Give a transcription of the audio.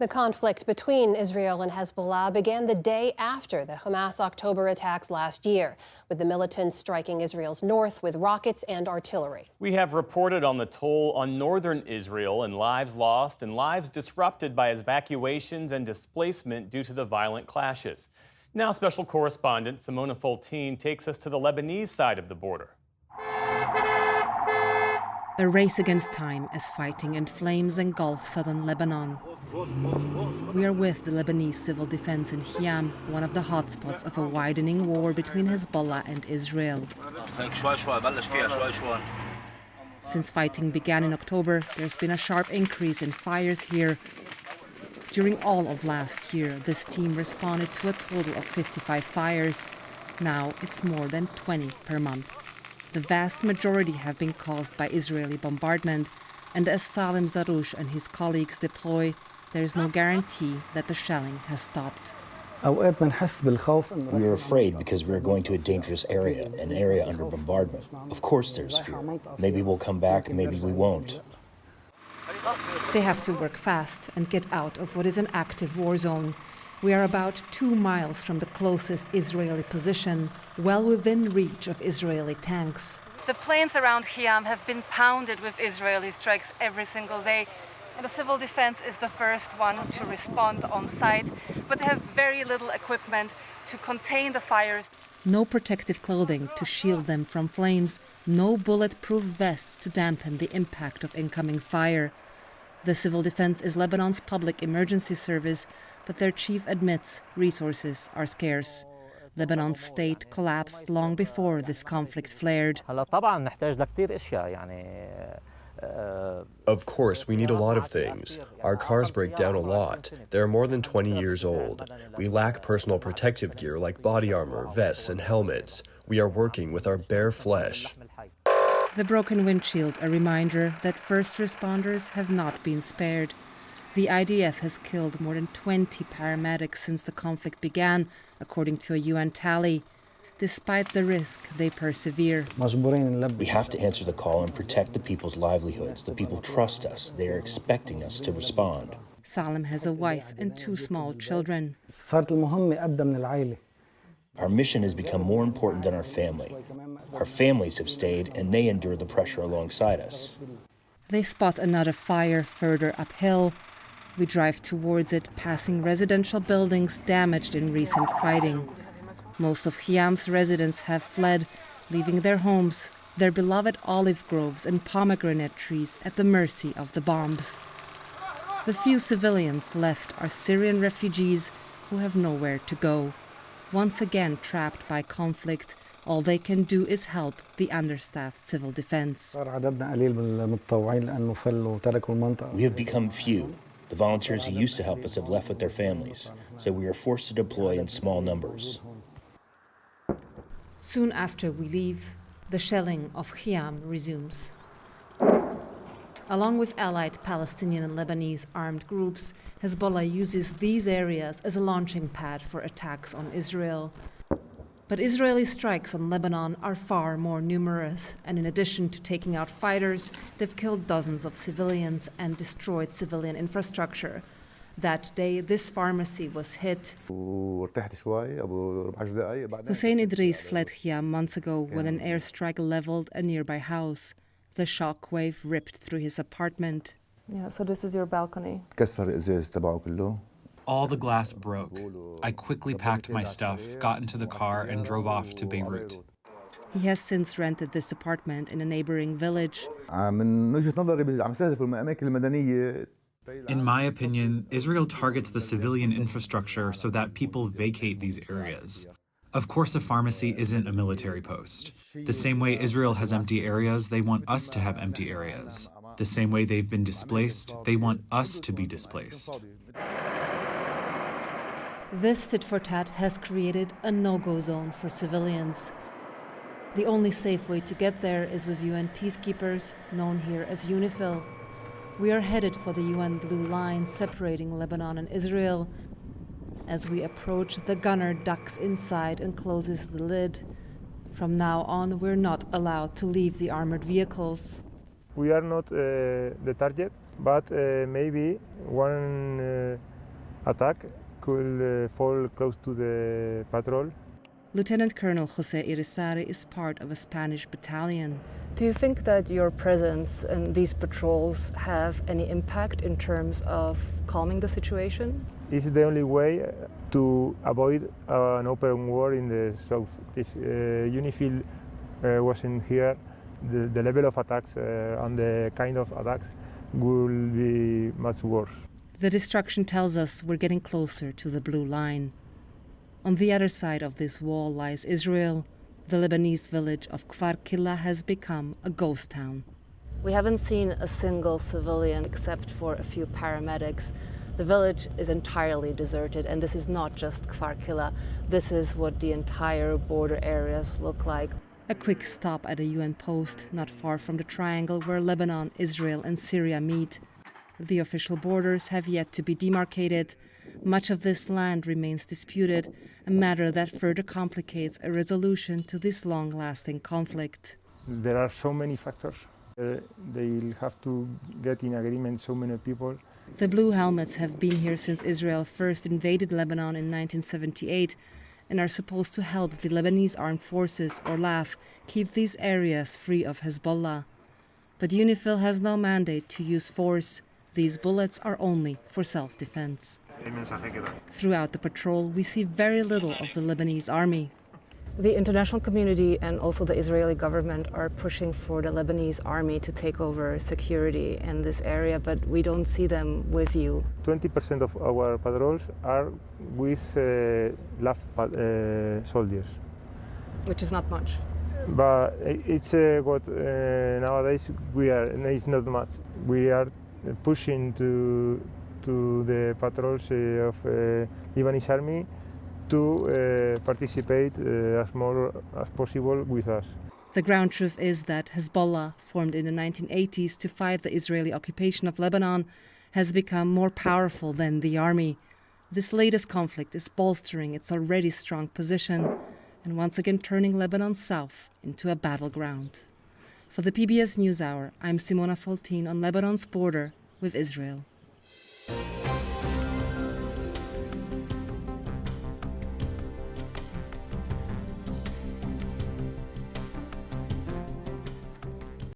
The conflict between Israel and Hezbollah began the day after the Hamas October attacks last year, with the militants striking Israel's north with rockets and artillery. We have reported on the toll on northern Israel and lives lost and lives disrupted by evacuations and displacement due to the violent clashes. Now, special correspondent Simona Foltine takes us to the Lebanese side of the border. A race against time as fighting and flames engulf southern Lebanon. We are with the Lebanese civil defense in Khiam, one of the hotspots of a widening war between Hezbollah and Israel. Since fighting began in October, there's been a sharp increase in fires here. During all of last year, this team responded to a total of 55 fires. Now it's more than 20 per month. The vast majority have been caused by Israeli bombardment, and as Salim Zaroush and his colleagues deploy, there is no guarantee that the shelling has stopped. We are afraid because we are going to a dangerous area, an area under bombardment. Of course there's fear. Maybe we'll come back, maybe we won't. They have to work fast and get out of what is an active war zone. We are about 2 miles from the closest Israeli position, well within reach of Israeli tanks. The plains around Khiam have been pounded with Israeli strikes every single day, and the civil defense is the first one to respond on site, but they have very little equipment to contain the fires. No protective clothing to shield them from flames, no bulletproof vests to dampen the impact of incoming fire. The civil defense is Lebanon's public emergency service, but their chief admits resources are scarce. Lebanon's state collapsed long before this conflict flared. Of course, we need a lot of things. Our cars break down a lot. They're more than 20 years old. We lack personal protective gear like body armor, vests, and helmets. We are working with our bare flesh. The broken windshield, a reminder that first responders have not been spared. The IDF has killed more than 20 paramedics since the conflict began, according to a UN tally. Despite the risk, they persevere. We have to answer the call and protect the people's livelihoods. The people trust us. They are expecting us to respond. Salim has a wife and 2 small children. Our mission has become more important than our family. Our families have stayed, and they endure the pressure alongside us. They spot another fire further uphill. We drive towards it, passing residential buildings damaged in recent fighting. Most of Khiam's residents have fled, leaving their homes, their beloved olive groves and pomegranate trees at the mercy of the bombs. The few civilians left are Syrian refugees who have nowhere to go. Once again trapped by conflict, all they can do is help the understaffed civil defense. We have become few. The volunteers who used to help us have left with their families, so we are forced to deploy in small numbers. Soon after we leave, the shelling of Khiam resumes. Along with allied Palestinian and Lebanese armed groups, Hezbollah uses these areas as a launching pad for attacks on Israel. But Israeli strikes on Lebanon are far more numerous, and in addition to taking out fighters, they've killed dozens of civilians and destroyed civilian infrastructure. That day, this pharmacy was hit. Hussein Idris fled Khiam months ago when an airstrike leveled a nearby house. The shockwave ripped through his apartment. Yeah, so this is your balcony. All the glass broke. I quickly packed my stuff, got into the car, and drove off to Beirut. He has since rented this apartment in a neighboring village. In my opinion, Israel targets the civilian infrastructure so that people vacate these areas. Of course, a pharmacy isn't a military post. The same way Israel has empty areas, they want us to have empty areas. The same way they've been displaced, they want us to be displaced. This tit-for-tat has created a no-go zone for civilians. The only safe way to get there is with UN peacekeepers, known here as UNIFIL. We are headed for the UN blue line separating Lebanon and Israel. As we approach, the gunner ducks inside and closes the lid. From now on, we're not allowed to leave the armored vehicles. We are not the target, but maybe one attack could fall close to the patrol. Lieutenant Colonel Jose Irizarry is part of a Spanish battalion. Do you think that your presence in these patrols have any impact in terms of calming the situation? It's the only way to avoid an open war in the south. If UNIFIL wasn't here, the level of attacks and the kind of attacks will be much worse. The destruction tells us we're getting closer to the blue line. On the other side of this wall lies Israel. The Lebanese village of Kfar Killa has become a ghost town. We haven't seen a single civilian except for a few paramedics. The village is entirely deserted, and this is not just Kfar Killa. This is what the entire border areas look like. A quick stop at a UN post not far from the triangle where Lebanon, Israel and Syria meet. The official borders have yet to be demarcated. Much of this land remains disputed, a matter that further complicates a resolution to this long-lasting conflict. There are so many factors. They'll have to get in agreement, so many people. The Blue Helmets have been here since Israel first invaded Lebanon in 1978 and are supposed to help the Lebanese Armed Forces, or LAF, keep these areas free of Hezbollah. But UNIFIL has no mandate to use force. These bullets are only for self-defense. Throughout the patrol, we see very little of the Lebanese army. The international community and also the Israeli government are pushing for the Lebanese army to take over security in this area, but we don't see them with you. 20% of our patrols are with LAF soldiers. Which is not much. But it's what nowadays it's not much. We are pushing to the patrols of Lebanese army to participate as more as possible with us. The ground truth is that Hezbollah, formed in the 1980s to fight the Israeli occupation of Lebanon, has become more powerful than the army. This latest conflict is bolstering its already strong position and once again turning Lebanon south into a battleground. For the PBS NewsHour, I'm Simona Foltin on Lebanon's border with Israel.